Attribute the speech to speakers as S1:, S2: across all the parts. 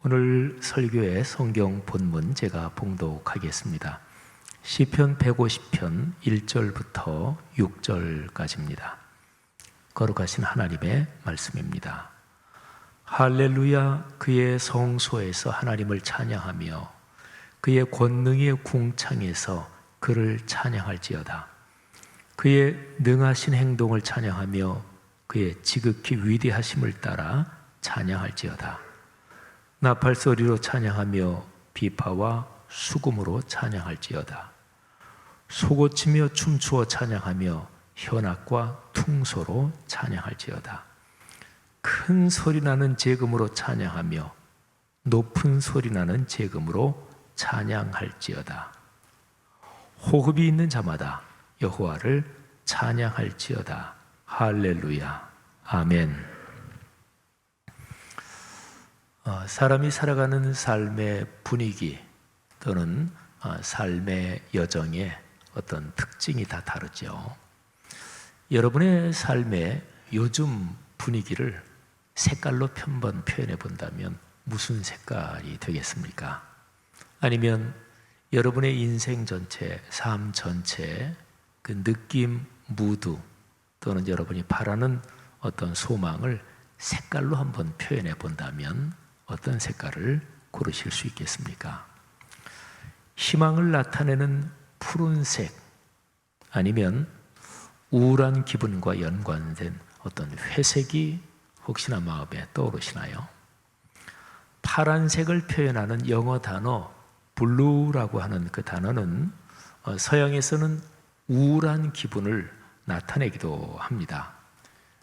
S1: 오늘 설교의 성경 본문 제가 봉독하겠습니다. 시편 150편 1절부터 6절까지입니다. 거룩하신 하나님의 말씀입니다. 할렐루야. 그의 성소에서 하나님을 찬양하며 그의 권능의 궁창에서 그를 찬양할지어다. 그의 능하신 행동을 찬양하며 그의 지극히 위대하심을 따라 찬양할지어다. 나팔소리로 찬양하며 비파와 수금으로 찬양할지어다. 소고치며 춤추어 찬양하며 현악과 퉁소로 찬양할지어다. 큰 소리 나는 제금으로 찬양하며 높은 소리 나는 제금으로 찬양할지어다. 호흡이 있는 자마다 여호와를 찬양할지어다. 할렐루야. 아멘. 사람이 살아가는 삶의 분위기 또는 삶의 여정의 어떤 특징이 다 다르죠. 여러분의 삶의 요즘 분위기를 색깔로 한번 표현해 본다면 무슨 색깔이 되겠습니까? 아니면 여러분의 인생 전체, 삶 전체 그 느낌, 무드 또는 여러분이 바라는 어떤 소망을 색깔로 한번 표현해 본다면 어떤 색깔을 고르실 수 있겠습니까? 희망을 나타내는 푸른색, 아니면 우울한 기분과 연관된 어떤 회색이 혹시나 마음에 떠오르시나요? 파란색을 표현하는 영어 단어 블루라고 하는 그 단어는 서양에서는 우울한 기분을 나타내기도 합니다.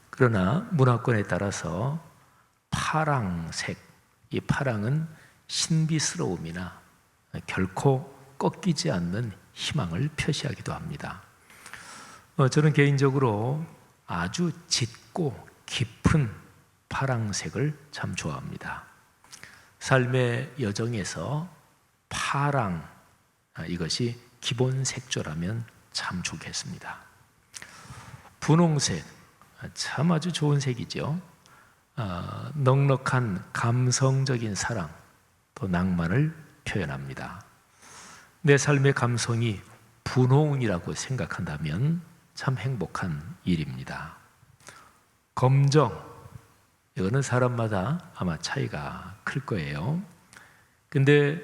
S1: 그러나 문화권에 따라서 파랑색, 이 파랑은 신비스러움이나 결코 꺾이지 않는 희망을 표시하기도 합니다. 저는 개인적으로 아주 짙고 깊은 파랑색을 참 좋아합니다. 삶의 여정에서 파랑, 이것이 기본 색조라면 참 좋겠습니다. 분홍색, 참 아주 좋은 색이죠. 넉넉한 감성적인 사랑, 또 낭만을 표현합니다. 내 삶의 감성이 분홍이라고 생각한다면 참 행복한 일입니다. 검정, 이거는 사람마다 아마 차이가 클 거예요. 근데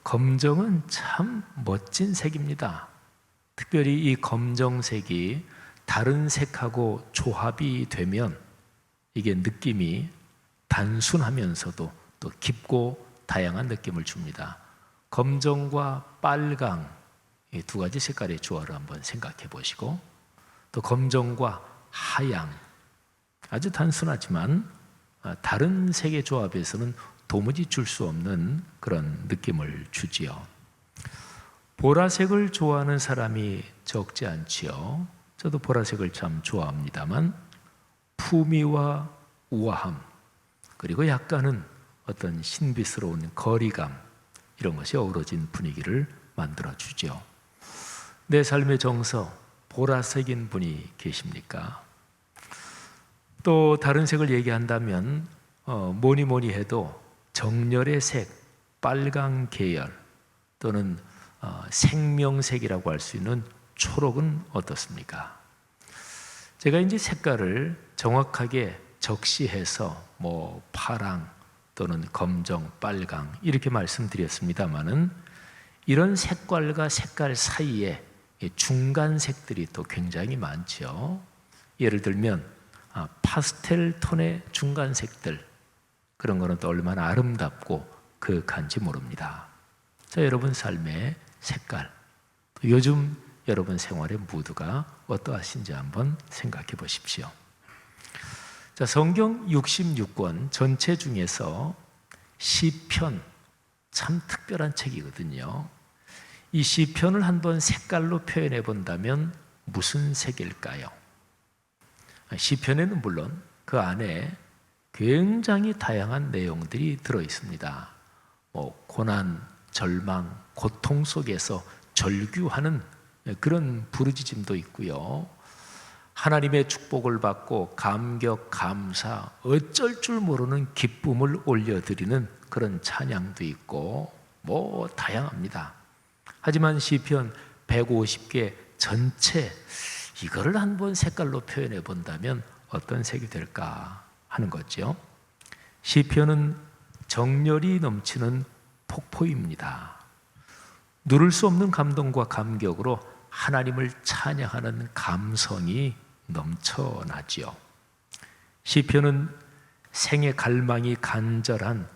S1: 검정은 참 멋진 색입니다. 특별히 이 검정색이 다른 색하고 조합이 되면 이게 느낌이 단순하면서도 또 깊고 다양한 느낌을 줍니다. 검정과 빨강, 이 두 가지 색깔의 조화를 한번 생각해 보시고, 또 검정과 하양, 아주 단순하지만 다른 색의 조합에서는 도무지 줄 수 없는 그런 느낌을 주지요. 보라색을 좋아하는 사람이 적지 않지요. 저도 보라색을 참 좋아합니다만 품위와 우아함, 그리고 약간은 어떤 신비스러운 거리감, 이런 것이 어우러진 분위기를 만들어주죠. 내 삶의 정서, 보라색인 분이 계십니까? 또 다른 색을 얘기한다면 뭐니 해도 정열의 색, 빨강 계열 또는 생명색이라고 할 수 있는 초록은 어떻습니까? 제가 이제 색깔을 정확하게 적시해서 파랑 또는 검정, 빨강 이렇게 말씀드렸습니다만은 이런 색깔과 색깔 사이에 중간색들이 또 굉장히 많죠. 예를 들면 파스텔 톤의 중간색들, 그런 거는 또 얼마나 아름답고 그윽한지 모릅니다. 자, 여러분 삶의 색깔, 요즘 여러분 생활의 무드가 어떠하신지 한번 생각해 보십시오. 자, 성경 66권 전체 중에서 시편, 참 특별한 책이거든요. 이 시편을 한번 색깔로 표현해 본다면 무슨 색일까요? 시편에는 물론 그 안에 굉장히 다양한 내용들이 들어 있습니다. 고난, 절망, 고통 속에서 절규하는 그런 부르짖음도 있고요. 하나님의 축복을 받고 감격, 감사, 어쩔 줄 모르는 기쁨을 올려드리는 그런 찬양도 있고 뭐 다양합니다. 하지만 시편 150개 전체 이거를 한번 색깔로 표현해 본다면 어떤 색이 될까 하는 거죠. 시편은 정열이 넘치는 폭포입니다. 누를 수 없는 감동과 감격으로 하나님을 찬양하는 감성이 넘쳐나지요. 시편은 생의 갈망이 간절한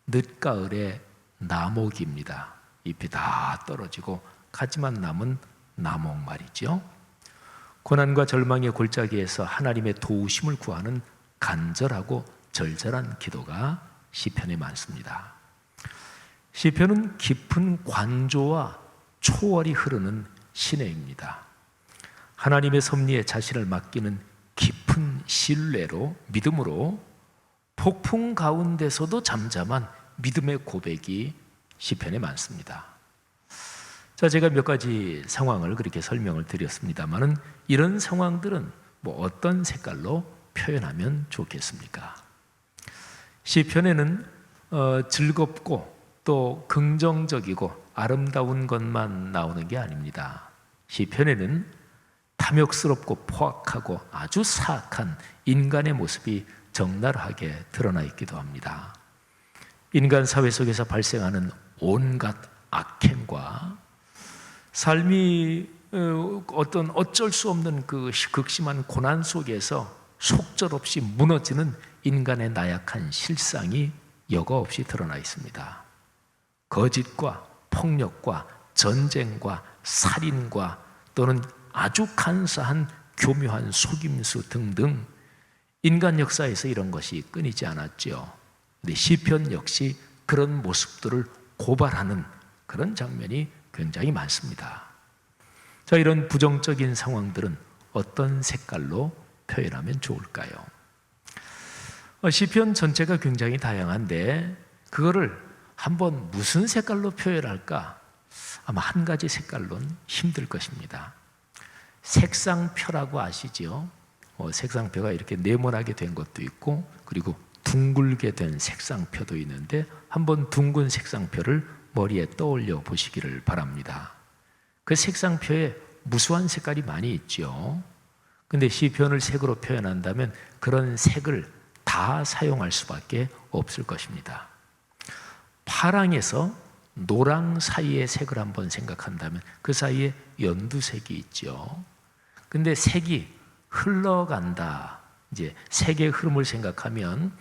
S1: 늦가을의 나목입니다. 잎이 다 떨어지고 가지만 남은 나목 말이죠. 고난과 절망의 골짜기에서 하나님의 도우심을 구하는 간절하고 절절한 기도가 시편에 많습니다. 시편은 깊은 관조와 초월이 흐르는 시내입니다. 하나님의 섭리에 자신을 맡기는 깊은 신뢰로, 믿음으로 폭풍 가운데서도 잠잠한 믿음의 고백이 시편에 많습니다. 자, 제가 몇 가지 상황을 그렇게 설명을 드렸습니다만은 이런 상황들은 뭐 어떤 색깔로 표현하면 좋겠습니까? 시편에는 즐겁고 또 긍정적이고 아름다운 것만 나오는 게 아닙니다. 시편에는 탐욕스럽고 포악하고 아주 사악한 인간의 모습이 적나라하게 드러나 있기도 합니다. 인간 사회 속에서 발생하는 온갖 악행과 삶이 어쩔 수 없는 그 극심한 고난 속에서 속절없이 무너지는 인간의 나약한 실상이 여과 없이 드러나 있습니다. 거짓과 폭력과 전쟁과 살인과 또는 아주 간사한 교묘한 속임수 등등 인간 역사에서 이런 것이 끊이지 않았죠. 근데 시편 역시 그런 모습들을 고발하는 그런 장면이 굉장히 많습니다. 자, 이런 부정적인 상황들은 어떤 색깔로 표현하면 좋을까요? 시편 전체가 굉장히 다양한데 그거를 한번 무슨 색깔로 표현할까? 아마 한 가지 색깔로는 힘들 것입니다. 색상표라고 아시죠? 색상표가 이렇게 네모나게 된 것도 있고 그리고 둥글게 된 색상표도 있는데 한번 둥근 색상표를 머리에 떠올려 보시기를 바랍니다. 그 색상표에 무수한 색깔이 많이 있죠. 근데 시편을 색으로 표현한다면 그런 색을 다 사용할 수밖에 없을 것입니다. 파랑에서 노랑 사이의 색을 한번 생각한다면 그 사이에 연두색이 있죠. 근데 색이 흘러간다. 이제 색의 흐름을 생각하면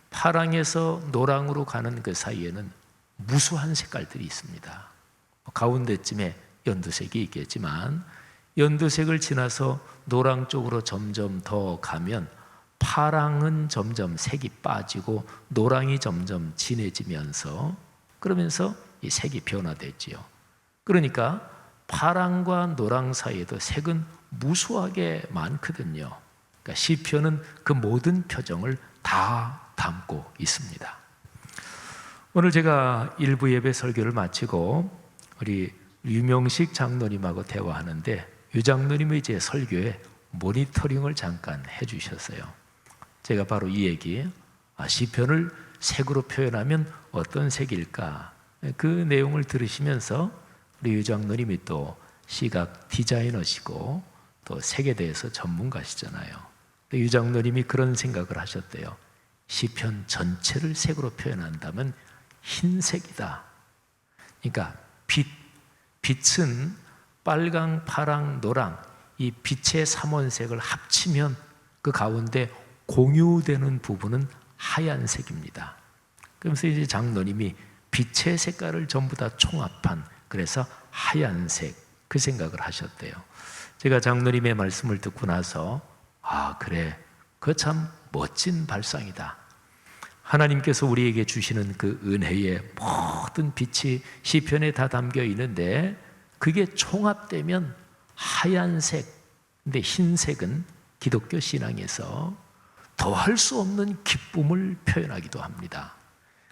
S1: 파랑에서 노랑으로 가는 그 사이에는 무수한 색깔들이 있습니다. 가운데쯤에 연두색이 있겠지만 연두색을 지나서 노랑 쪽으로 점점 더 가면 파랑은 점점 색이 빠지고 노랑이 점점 진해지면서 그러면서 이 색이 변화되지요. 그러니까 파랑과 노랑 사이에도 색은 무수하게 많거든요. 그러니까 시편은 그 모든 표정을 다 담고 있습니다. 오늘 제가 일부 예배 설교를 마치고 우리 유명식 장로님하고 대화하는데 유 장로님이 제 설교에 모니터링을 잠깐 해주셨어요. 제가 바로 이 얘기, 시편을 색으로 표현하면 어떤 색일까? 그 내용을 들으시면서 우리 유 장로님이 또 시각 디자이너시고 또 색에 대해서 전문가시잖아요. 유 장로님이 그런 생각을 하셨대요. 시편 전체를 색으로 표현한다면 흰색이다. 그러니까 빛은 빨강, 파랑, 노랑 이 빛의 삼원색을 합치면 그 가운데 공유되는 부분은 하얀색입니다. 그러면서 이제 장로님이 빛의 색깔을 전부 다 총합한 그래서 하얀색 그 생각을 하셨대요. 제가 장로님의 말씀을 듣고 나서 그래, 그거 참 멋진 발상이다. 하나님께서 우리에게 주시는 그 은혜의 모든 빛이 시편에 다 담겨 있는데 그게 총합되면 하얀색, 근데 흰색은 기독교 신앙에서 더할 수 없는 기쁨을 표현하기도 합니다.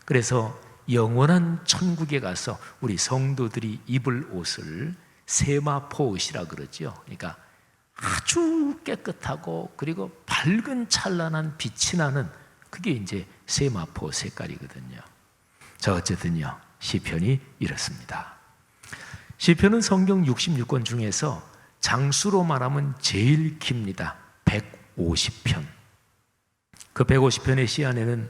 S1: 그래서 영원한 천국에 가서 우리 성도들이 입을 옷을 세마포 옷이라 그러죠. 그러니까 아주 깨끗하고 그리고 밝은 찬란한 빛이 나는 그게 이제 세마포 색깔이거든요. 자, 어쨌든요, 시편이 이렇습니다. 시편은 성경 66권 중에서 장수로 말하면 제일 깁니다. 150편. 그 150편의 시 안에는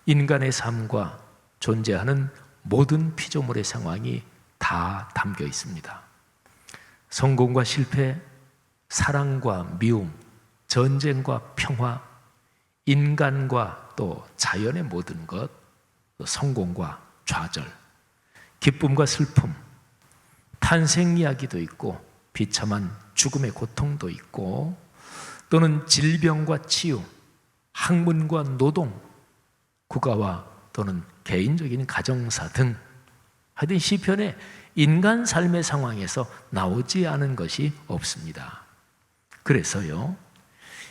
S1: 인간의 삶과 존재하는 모든 피조물의 상황이 다 담겨 있습니다. 성공과 실패, 사랑과 미움, 전쟁과 평화, 인간과 또 자연의 모든 것, 또 성공과 좌절, 기쁨과 슬픔, 탄생 이야기도 있고 비참한 죽음의 고통도 있고, 또는 질병과 치유, 학문과 노동, 국가와 또는 개인적인 가정사 등, 하여튼 시편에 인간 삶의 상황에서 나오지 않은 것이 없습니다. 그래서요,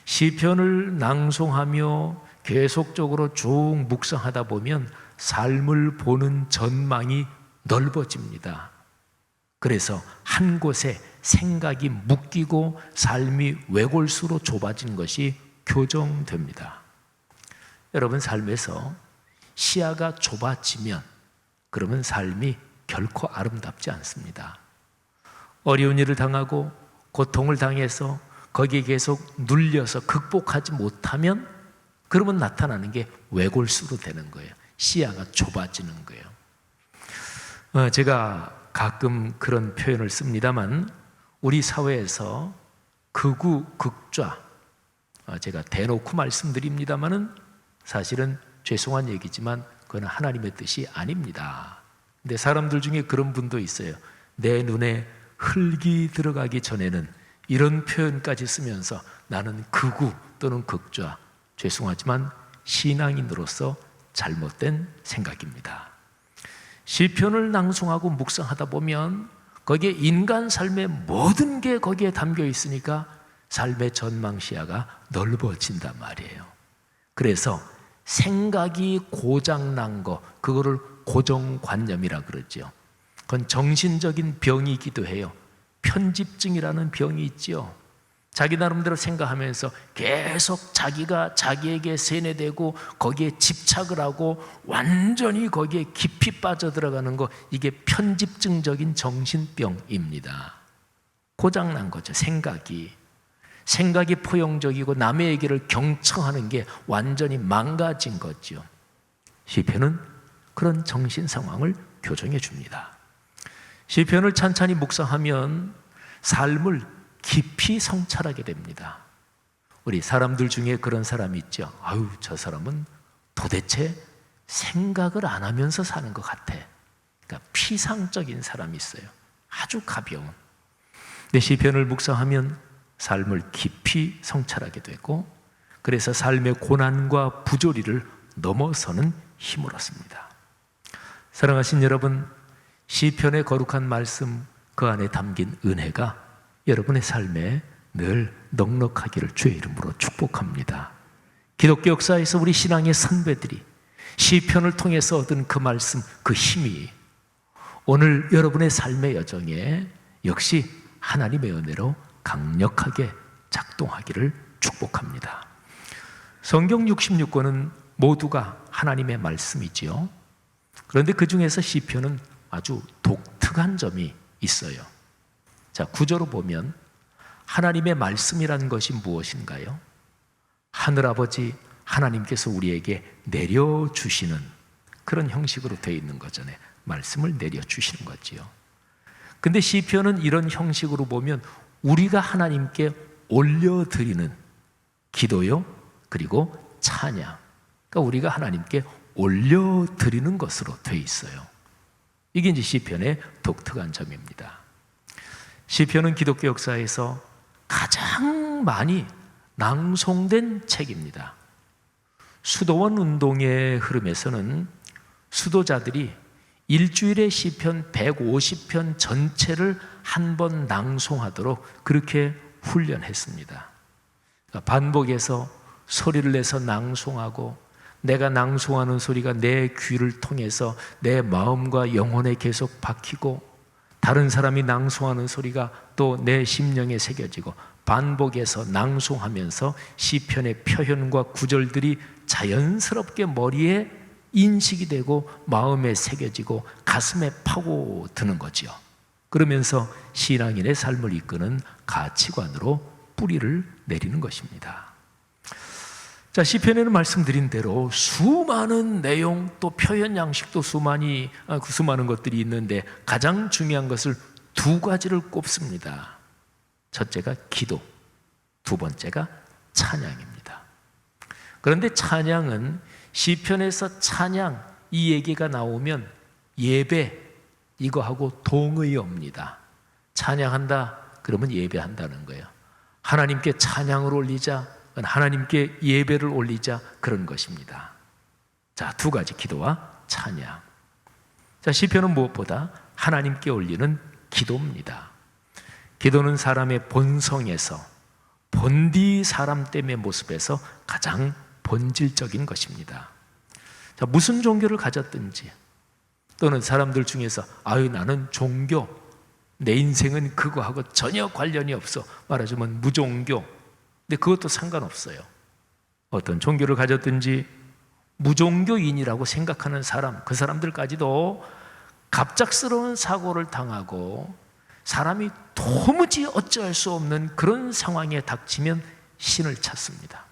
S1: 시편을 낭송하며 계속적으로 쭉 묵상하다 보면 삶을 보는 전망이 넓어집니다. 그래서 한 곳에 생각이 묶이고 삶이 외골수로 좁아진 것이 교정됩니다. 여러분, 삶에서 시야가 좁아지면 그러면 삶이 결코 아름답지 않습니다. 어려운 일을 당하고 고통을 당해서 거기에 계속 눌려서 극복하지 못하면 그러면 나타나는 게 외골수로 되는 거예요. 시야가 좁아지는 거예요. 제가 가끔 그런 표현을 씁니다만, 우리 사회에서 극우, 극좌, 제가 대놓고 말씀드립니다마는 사실은 죄송한 얘기지만 그건 하나님의 뜻이 아닙니다. 근데 사람들 중에 그런 분도 있어요. 내 눈에 흙이 들어가기 전에는 이런 표현까지 쓰면서 나는 극우 또는 극좌, 죄송하지만 신앙인으로서 잘못된 생각입니다. 시편을 낭송하고 묵상하다 보면 거기에 인간 삶의 모든 게 거기에 담겨 있으니까 삶의 전망 시야가 넓어진단 말이에요. 그래서 생각이 고장난 거, 그거를 고정관념이라 그러죠. 그건 정신적인 병이기도 해요. 편집증이라는 병이 있죠. 자기 나름대로 생각하면서 계속 자기가 자기에게 세뇌되고 거기에 집착을 하고 완전히 거기에 깊이 빠져들어가는 거, 이게 편집증적인 정신병입니다. 고장난 거죠. 생각이 포용적이고 남의 얘기를 경청하는 게 완전히 망가진 거죠. 시편은 그런 정신 상황을 교정해 줍니다. 시편을 찬찬히 묵상하면 삶을 깊이 성찰하게 됩니다. 우리 사람들 중에 그런 사람이 있죠. 아유, 저 사람은 도대체 생각을 안 하면서 사는 것 같아. 그러니까 피상적인 사람이 있어요. 아주 가벼운. 근데 시편을 묵상하면 삶을 깊이 성찰하게 되고, 그래서 삶의 고난과 부조리를 넘어서는 힘을 얻습니다. 사랑하신 여러분, 시편의 거룩한 말씀, 그 안에 담긴 은혜가 여러분의 삶에 늘 넉넉하기를 주의 이름으로 축복합니다. 기독교 역사에서 우리 신앙의 선배들이 시편을 통해서 얻은 그 말씀, 그 힘이 오늘 여러분의 삶의 여정에 역시 하나님의 은혜로 강력하게 작동하기를 축복합니다. 성경 66권은 모두가 하나님의 말씀이지요. 그런데 그 중에서 시편은 아주 독특한 점이 있어요. 자, 구절로 보면 하나님의 말씀이라는 것이 무엇인가요? 하늘아버지 하나님께서 우리에게 내려주시는 그런 형식으로 되어 있는 거잖아요. 말씀을 내려주시는 거지요. 근데 시편은 이런 형식으로 보면 우리가 하나님께 올려드리는 기도요, 그리고 찬양, 그러니까 우리가 하나님께 올려드리는 것으로 되어 있어요. 이게 이제 시편의 독특한 점입니다. 시편은 기독교 역사에서 가장 많이 낭송된 책입니다. 수도원 운동의 흐름에서는 수도자들이 일주일에 시편 150편 전체를 한 번 낭송하도록 그렇게 훈련했습니다. 반복해서 소리를 내서 낭송하고, 내가 낭송하는 소리가 내 귀를 통해서 내 마음과 영혼에 계속 박히고, 다른 사람이 낭송하는 소리가 또 내 심령에 새겨지고, 반복해서 낭송하면서 시편의 표현과 구절들이 자연스럽게 머리에 인식이 되고 마음에 새겨지고 가슴에 파고드는 거지요. 그러면서 신앙인의 삶을 이끄는 가치관으로 뿌리를 내리는 것입니다. 자, 시편에는 말씀드린 대로 수많은 내용 또 표현 양식도 수많은 것들이 있는데 가장 중요한 것을 두 가지를 꼽습니다. 첫째가 기도, 두 번째가 찬양입니다. 그런데 찬양은 시편에서 찬양 이 얘기가 나오면 예배 이거하고 동의어입니다. 찬양한다 그러면 예배한다는 거예요. 하나님께 찬양을 올리자, 하나님께 예배를 올리자 그런 것입니다. 자, 두 가지 기도와 찬양. 자, 시편은 무엇보다 하나님께 올리는 기도입니다. 기도는 사람의 본성에서 본디 사람 됨의 모습에서 가장 본질적인 것입니다. 자, 무슨 종교를 가졌든지 또는 사람들 중에서 나는 종교, 내 인생은 그거하고 전혀 관련이 없어, 말하자면 무종교. 근데 그것도 상관없어요. 어떤 종교를 가졌든지 무종교인이라고 생각하는 사람, 그 사람들까지도 갑작스러운 사고를 당하고 사람이 도무지 어찌할 수 없는 그런 상황에 닥치면 신을 찾습니다.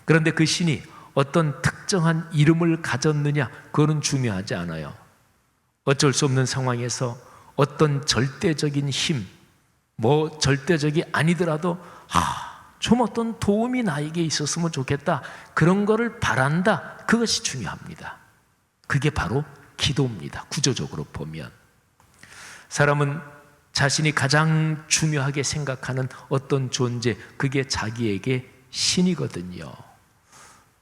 S1: 그런데 그 신이 어떤 특정한 이름을 가졌느냐, 그거는 중요하지 않아요. 어쩔 수 없는 상황에서 어떤 절대적인 힘, 절대적이 아니더라도 좀 어떤 도움이 나에게 있었으면 좋겠다, 그런 거를 바란다, 그것이 중요합니다. 그게 바로 기도입니다. 구조적으로 보면 사람은 자신이 가장 중요하게 생각하는 어떤 존재, 그게 자기에게 신이거든요.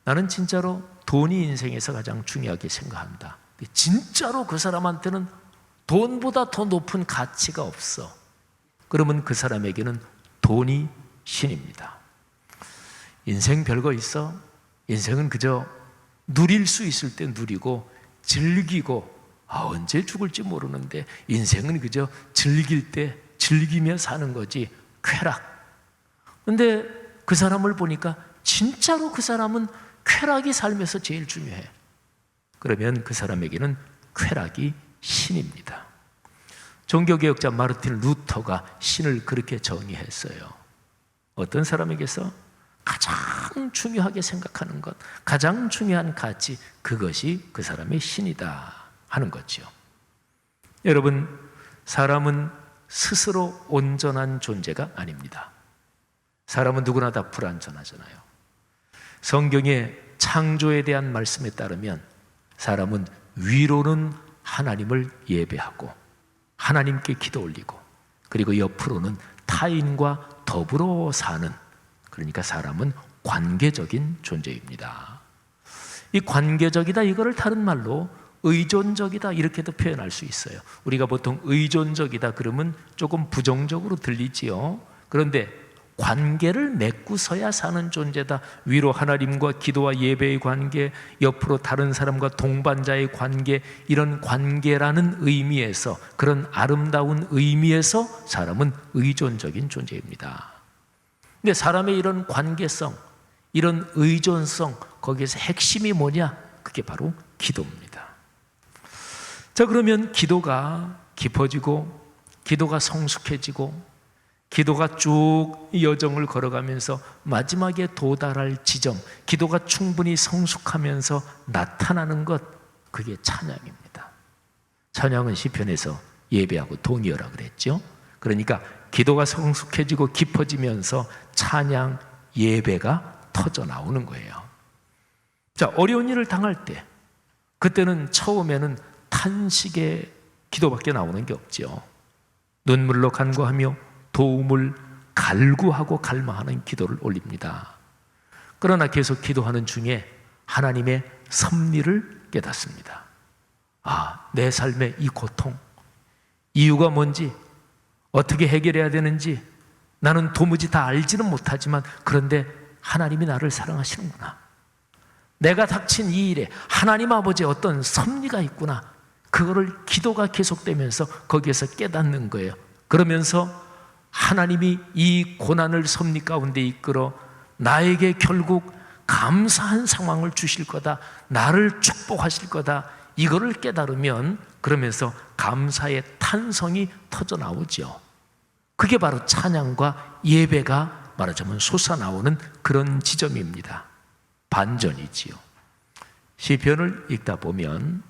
S1: 나는 진짜로 돈이 인생에서 가장 중요하게 생각한다. 진짜로 그 사람한테는 돈보다 더 높은 가치가 없어. 그러면 그 사람에게는 돈이 신입니다. 인생 별거 있어? 인생은 그저 누릴 수 있을 때 누리고 즐기고, 언제 죽을지 모르는데 인생은 그저 즐길 때 즐기며 사는 거지, 쾌락. 근데 그 사람을 보니까 진짜로 그 사람은 쾌락이 삶에서 제일 중요해. 그러면 그 사람에게는 쾌락이 신입니다. 종교개혁자 마르틴 루터가 신을 그렇게 정의했어요. 어떤 사람에게서 가장 중요하게 생각하는 것, 가장 중요한 가치, 그것이 그 사람의 신이다 하는 거죠. 여러분, 사람은 스스로 온전한 존재가 아닙니다. 사람은 누구나 다 불완전하잖아요. 성경의 창조에 대한 말씀에 따르면 사람은 위로는 하나님을 예배하고 하나님께 기도 올리고, 그리고 옆으로는 타인과 더불어 사는, 그러니까 사람은 관계적인 존재입니다. 이 관계적이다, 이거를 다른 말로 의존적이다 이렇게도 표현할 수 있어요. 우리가 보통 의존적이다 그러면 조금 부정적으로 들리지요. 그런데 관계를 맺고서야 사는 존재다. 위로 하나님과 기도와 예배의 관계, 옆으로 다른 사람과 동반자의 관계, 이런 관계라는 의미에서, 그런 아름다운 의미에서 사람은 의존적인 존재입니다. 근데 사람의 이런 관계성, 이런 의존성, 거기에서 핵심이 뭐냐? 그게 바로 기도입니다. 자, 그러면 기도가 깊어지고 기도가 성숙해지고 기도가 쭉 여정을 걸어가면서 마지막에 도달할 지점, 기도가 충분히 성숙하면서 나타나는 것, 그게 찬양입니다. 찬양은 시편에서 예배하고 동의어라 그랬죠. 그러니까 기도가 성숙해지고 깊어지면서 찬양, 예배가 터져 나오는 거예요. 자, 어려운 일을 당할 때, 그때는 처음에는 탄식의 기도밖에 나오는 게 없죠. 눈물로 간구하며 도움을 갈구하고 갈망하는 기도를 올립니다. 그러나 계속 기도하는 중에 하나님의 섭리를 깨닫습니다. 내 삶의 이 고통, 이유가 뭔지, 어떻게 해결해야 되는지 나는 도무지 다 알지는 못하지만, 그런데 하나님이 나를 사랑하시는구나. 내가 닥친 이 일에 하나님 아버지의 어떤 섭리가 있구나. 그거를 기도가 계속되면서 거기에서 깨닫는 거예요. 그러면서 하나님이 이 고난을 섭리 가운데 이끌어 나에게 결국 감사한 상황을 주실 거다, 나를 축복하실 거다, 이거를 깨달으면 그러면서 감사의 탄성이 터져 나오죠. 그게 바로 찬양과 예배가 말하자면 솟아나오는 그런 지점입니다. 반전이지요. 시편을 읽다 보면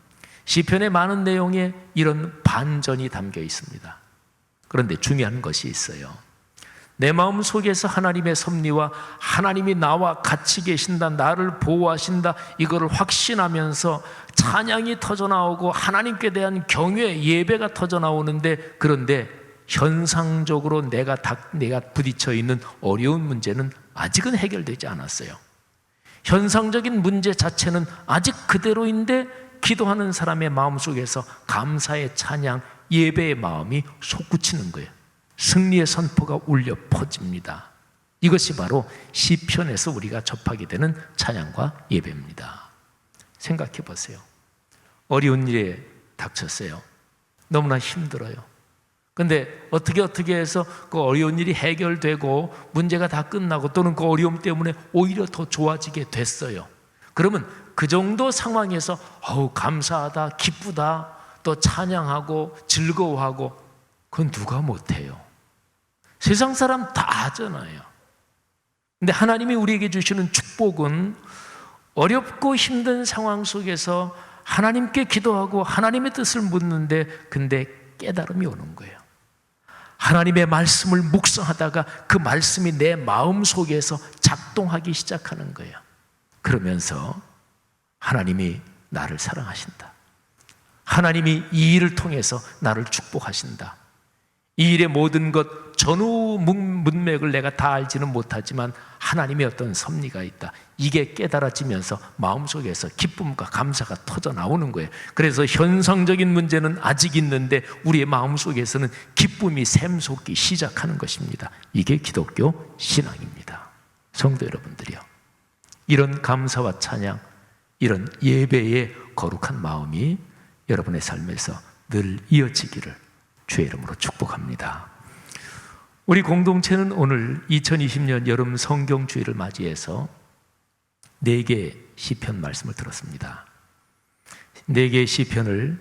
S1: 시편의 많은 내용에 이런 반전이 담겨 있습니다. 그런데 중요한 것이 있어요. 내 마음 속에서 하나님의 섭리와 하나님이 나와 같이 계신다, 나를 보호하신다, 이거를 확신하면서 찬양이 터져나오고 하나님께 대한 경외, 예배가 터져나오는데, 그런데 현상적으로 내가 부딪혀 있는 어려운 문제는 아직은 해결되지 않았어요. 현상적인 문제 자체는 아직 그대로인데 기도하는 사람의 마음속에서 감사의 찬양, 예배의 마음이 솟구치는 거예요. 승리의 선포가 울려 퍼집니다. 이것이 바로 시편에서 우리가 접하게 되는 찬양과 예배입니다. 생각해 보세요. 어려운 일에 닥쳤어요. 너무나 힘들어요. 근데 어떻게 해서 그 어려운 일이 해결되고 문제가 다 끝나고 또는 그 어려움 때문에 오히려 더 좋아지게 됐어요. 그러면 그 정도 상황에서 감사하다, 기쁘다, 또 찬양하고 즐거워하고, 그건 누가 못해요? 세상 사람 다 하잖아요. 근데 하나님이 우리에게 주시는 축복은 어렵고 힘든 상황 속에서 하나님께 기도하고 하나님의 뜻을 묻는데, 근데 깨달음이 오는 거예요. 하나님의 말씀을 묵상하다가 그 말씀이 내 마음 속에서 작동하기 시작하는 거예요. 그러면서 하나님이 나를 사랑하신다, 하나님이 이 일을 통해서 나를 축복하신다, 이 일의 모든 것 전후 문맥을 내가 다 알지는 못하지만 하나님의 어떤 섭리가 있다, 이게 깨달아지면서 마음속에서 기쁨과 감사가 터져 나오는 거예요. 그래서 현상적인 문제는 아직 있는데 우리의 마음속에서는 기쁨이 샘솟기 시작하는 것입니다. 이게 기독교 신앙입니다. 성도 여러분들이요, 이런 감사와 찬양, 이런 예배의 거룩한 마음이 여러분의 삶에서 늘 이어지기를 주의 이름으로 축복합니다. 우리 공동체는 오늘 2020년 여름 성경주의를 맞이해서 4개의 시편 말씀을 들었습니다. 4개의 시편을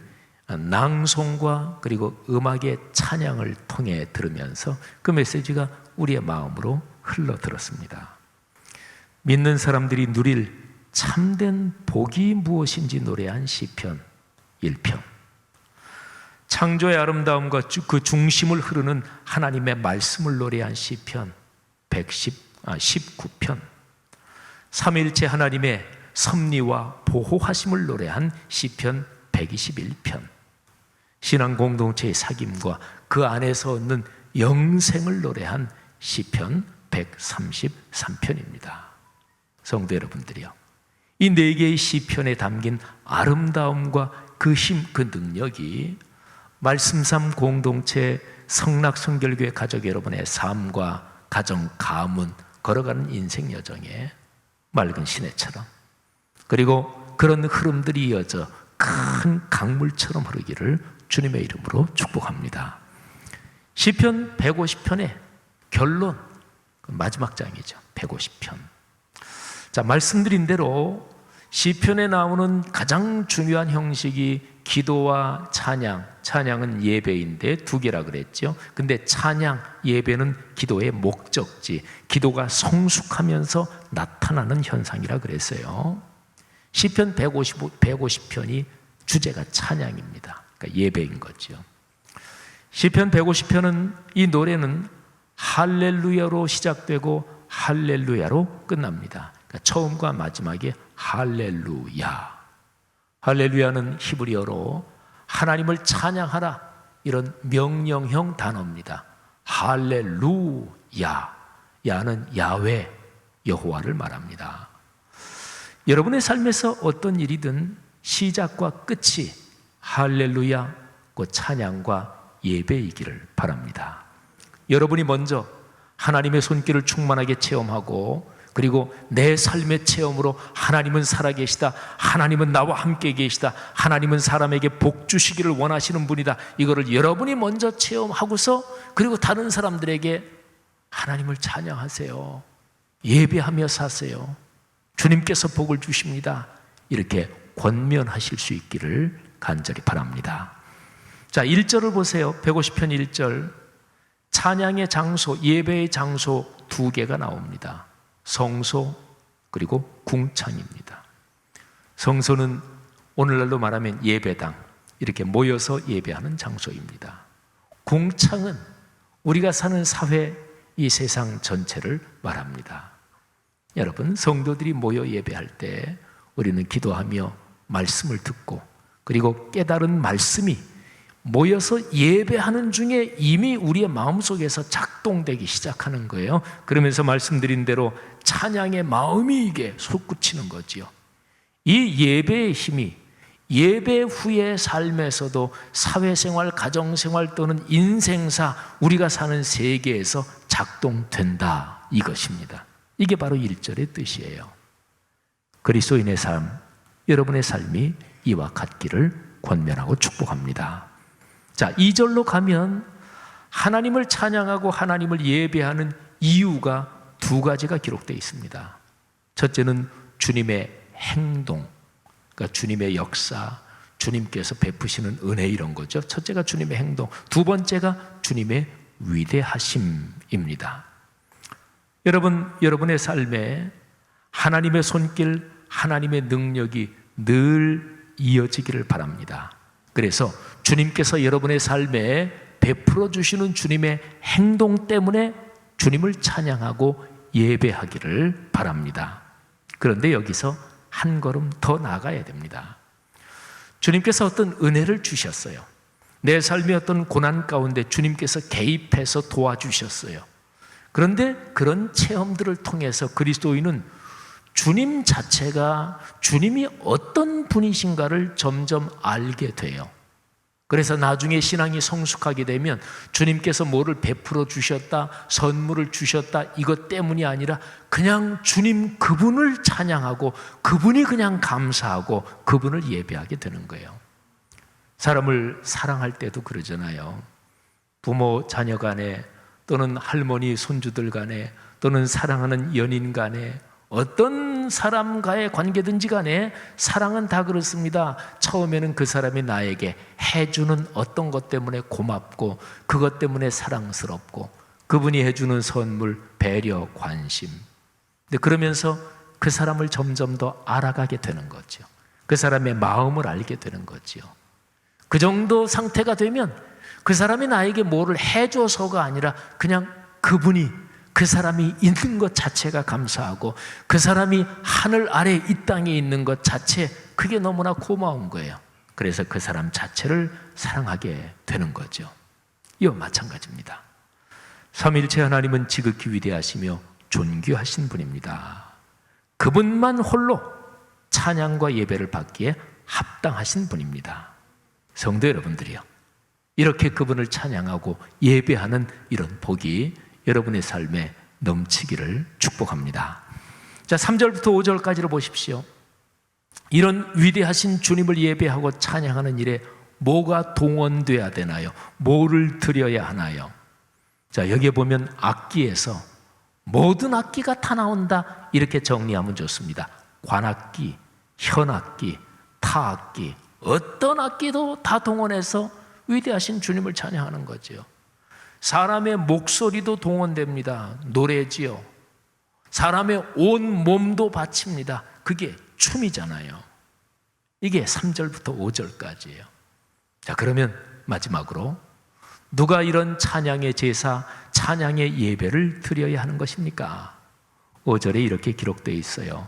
S1: 낭송과 그리고 음악의 찬양을 통해 들으면서 그 메시지가 우리의 마음으로 흘러들었습니다. 믿는 사람들이 누릴 참된 복이 무엇인지 노래한 시편 1편, 창조의 아름다움과 그 중심을 흐르는 하나님의 말씀을 노래한 시편 19편, 삼위일체 하나님의 섭리와 보호하심을 노래한 시편 121편, 신앙 공동체의 사귐과 그 안에서 얻는 영생을 노래한 시편 133편입니다. 성도 여러분들이요, 이 4개의 시편에 담긴 아름다움과 그 힘, 그 능력이 말씀삼 공동체 성락성결교회 가족 여러분의 삶과 가정, 가문, 걸어가는 인생 여정에 맑은 시내처럼, 그리고 그런 흐름들이 이어져 큰 강물처럼 흐르기를 주님의 이름으로 축복합니다. 시편 150편의 결론, 마지막 장이죠. 150편. 자, 말씀드린 대로 시편에 나오는 가장 중요한 형식이 기도와 찬양, 찬양은 예배인데 2개라 그랬죠. 근데 찬양, 예배는 기도의 목적지, 기도가 성숙하면서 나타나는 현상이라 그랬어요. 시편 150편이 주제가 찬양입니다. 그러니까 예배인 거죠. 시편 150편은, 이 노래는 할렐루야로 시작되고 할렐루야로 끝납니다. 그러니까 처음과 마지막에 할렐루야. 할렐루야는 히브리어로 하나님을 찬양하라, 이런 명령형 단어입니다. 할렐루야. 야는 야훼, 여호와를 말합니다. 여러분의 삶에서 어떤 일이든 시작과 끝이 할렐루야, 그 찬양과 예배이기를 바랍니다. 여러분이 먼저 하나님의 손길을 충만하게 체험하고, 그리고 내 삶의 체험으로 하나님은 살아계시다, 하나님은 나와 함께 계시다, 하나님은 사람에게 복 주시기를 원하시는 분이다, 이거를 여러분이 먼저 체험하고서, 그리고 다른 사람들에게 하나님을 찬양하세요, 예배하며 사세요, 주님께서 복을 주십니다. 이렇게 권면하실 수 있기를 간절히 바랍니다. 자, 1절을 보세요. 150편 1절. 찬양의 장소, 예배의 장소 두 개가 나옵니다. 성소 그리고 궁창입니다. 성소는 오늘날로 말하면 예배당, 이렇게 모여서 예배하는 장소입니다. 궁창은 우리가 사는 사회, 이 세상 전체를 말합니다. 여러분, 성도들이 모여 예배할 때 우리는 기도하며 말씀을 듣고, 그리고 깨달은 말씀이 모여서 예배하는 중에 이미 우리의 마음속에서 작동되기 시작하는 거예요. 그러면서 말씀드린 대로 찬양의 마음이 이게 솟구치는 거지요. 이 예배의 힘이 예배 후의 삶에서도 사회생활, 가정생활 또는 인생사, 우리가 사는 세계에서 작동된다, 이것입니다. 이게 바로 1절의 뜻이에요. 그리스도인의 삶, 여러분의 삶이 이와 같기를 권면하고 축복합니다. 자, 2절로 가면 하나님을 찬양하고 하나님을 예배하는 이유가 두 가지가 기록되어 있습니다. 첫째는 주님의 행동, 그러니까 주님의 역사, 주님께서 베푸시는 은혜, 이런 거죠. 첫째가 주님의 행동, 두 번째가 주님의 위대하심입니다. 여러분, 여러분의 삶에 하나님의 손길, 하나님의 능력이 늘 이어지기를 바랍니다. 그래서 주님께서 여러분의 삶에 베풀어 주시는 주님의 행동 때문에 주님을 찬양하고 예배하기를 바랍니다. 그런데 여기서 한 걸음 더 나아가야 됩니다. 주님께서 어떤 은혜를 주셨어요. 내 삶의 어떤 고난 가운데 주님께서 개입해서 도와주셨어요. 그런데 그런 체험들을 통해서 그리스도인은 주님 자체가, 주님이 어떤 분이신가를 점점 알게 돼요. 그래서 나중에 신앙이 성숙하게 되면 주님께서 뭐를 베풀어 주셨다, 선물을 주셨다, 이것 때문이 아니라 그냥 주님 그분을 찬양하고 그분이 그냥 감사하고 그분을 예배하게 되는 거예요. 사람을 사랑할 때도 그러잖아요. 부모 자녀 간에, 또는 할머니 손주들 간에, 또는 사랑하는 연인 간에, 어떤 사람과의 관계든지 간에 사랑은 다 그렇습니다. 처음에는 그 사람이 나에게 해주는 어떤 것 때문에 고맙고, 그것 때문에 사랑스럽고, 그분이 해주는 선물, 배려, 관심. 근데 그러면서 그 사람을 점점 더 알아가게 되는 거죠. 그 사람의 마음을 알게 되는 거죠. 그 정도 상태가 되면 그 사람이 나에게 뭐를 해줘서가 아니라 그냥 그분이, 그 사람이 있는 것 자체가 감사하고, 그 사람이 하늘 아래 이 땅에 있는 것 자체, 그게 너무나 고마운 거예요. 그래서 그 사람 자체를 사랑하게 되는 거죠. 이와 마찬가지입니다. 삼위일체 하나님은 지극히 위대하시며 존귀하신 분입니다. 그분만 홀로 찬양과 예배를 받기에 합당하신 분입니다. 성도 여러분들이요, 이렇게 그분을 찬양하고 예배하는 이런 복이 여러분의 삶에 넘치기를 축복합니다. 자, 3절부터 5절까지를 보십시오. 이런 위대하신 주님을 예배하고 찬양하는 일에 뭐가 동원돼야 되나요? 뭐를 드려야 하나요? 자, 여기에 보면 악기에서 모든 악기가 다 나온다, 이렇게 정리하면 좋습니다. 관악기, 현악기, 타악기, 어떤 악기도 다 동원해서 위대하신 주님을 찬양하는 거죠. 사람의 목소리도 동원됩니다. 노래지요. 사람의 온 몸도 바칩니다. 그게 춤이잖아요. 이게 3절부터 5절까지예요. 자, 그러면 마지막으로 누가 이런 찬양의 제사, 찬양의 예배를 드려야 하는 것입니까? 5절에 이렇게 기록되어 있어요.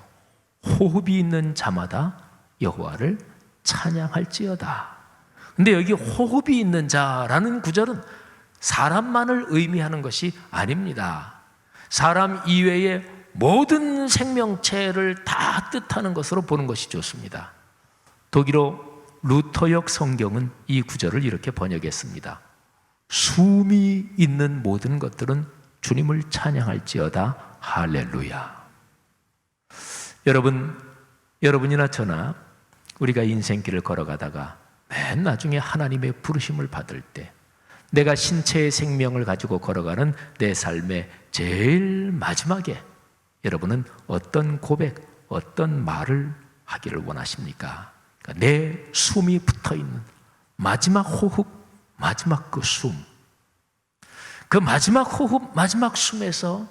S1: 호흡이 있는 자마다 여호와를 찬양할지어다. 근데 여기 호흡이 있는 자라는 구절은 사람만을 의미하는 것이 아닙니다. 사람 이외의 모든 생명체를 다 뜻하는 것으로 보는 것이 좋습니다. 독일어 루터역 성경은 이 구절을 이렇게 번역했습니다. 숨이 있는 모든 것들은 주님을 찬양할지어다. 할렐루야. 여러분이나 저나 우리가 인생길을 걸어가다가 맨 나중에 하나님의 부르심을 받을 때, 내가 신체의 생명을 가지고 걸어가는 내 삶의 제일 마지막에 여러분은 어떤 고백, 어떤 말을 하기를 원하십니까? 그러니까 내 숨이 붙어있는 마지막 호흡, 마지막 그 숨, 그 마지막 호흡, 마지막 숨에서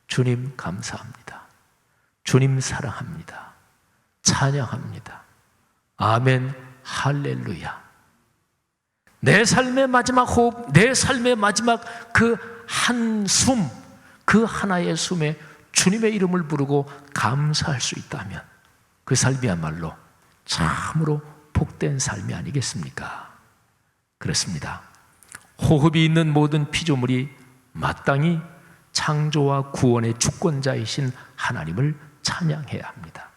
S1: 주님 감사합니다, 주님 사랑합니다, 찬양합니다, 아멘, 할렐루야. 내 삶의 마지막 호흡, 내 삶의 마지막 그 한숨, 그 하나의 숨에 주님의 이름을 부르고 감사할 수 있다면 그 삶이야말로 참으로 복된 삶이 아니겠습니까? 그렇습니다. 호흡이 있는 모든 피조물이 마땅히 창조와 구원의 주권자이신 하나님을 찬양해야 합니다.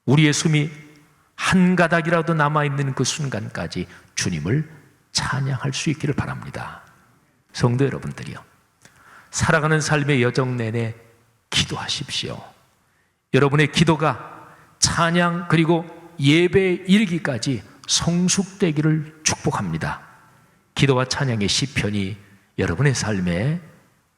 S1: 우리의 숨이 한 가닥이라도 남아있는 그 순간까지 주님을 찬양할 수 있기를 바랍니다. 성도 여러분들이요, 살아가는 삶의 여정 내내 기도하십시오. 여러분의 기도가 찬양 그리고 예배에 이르기까지 성숙되기를 축복합니다. 기도와 찬양의 시편이 여러분의 삶에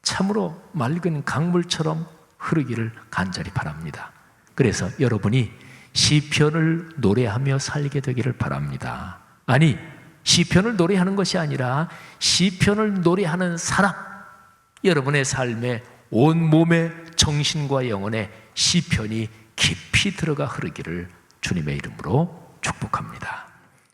S1: 참으로 맑은 강물처럼 흐르기를 간절히 바랍니다. 그래서 여러분이 시편을 노래하며 살게 되기를 바랍니다. 아니, 시편을 노래하는 것이 아니라 시편을 노래하는 사람, 여러분의 삶에 온몸의 정신과 영혼에 시편이 깊이 들어가 흐르기를 주님의 이름으로 축복합니다.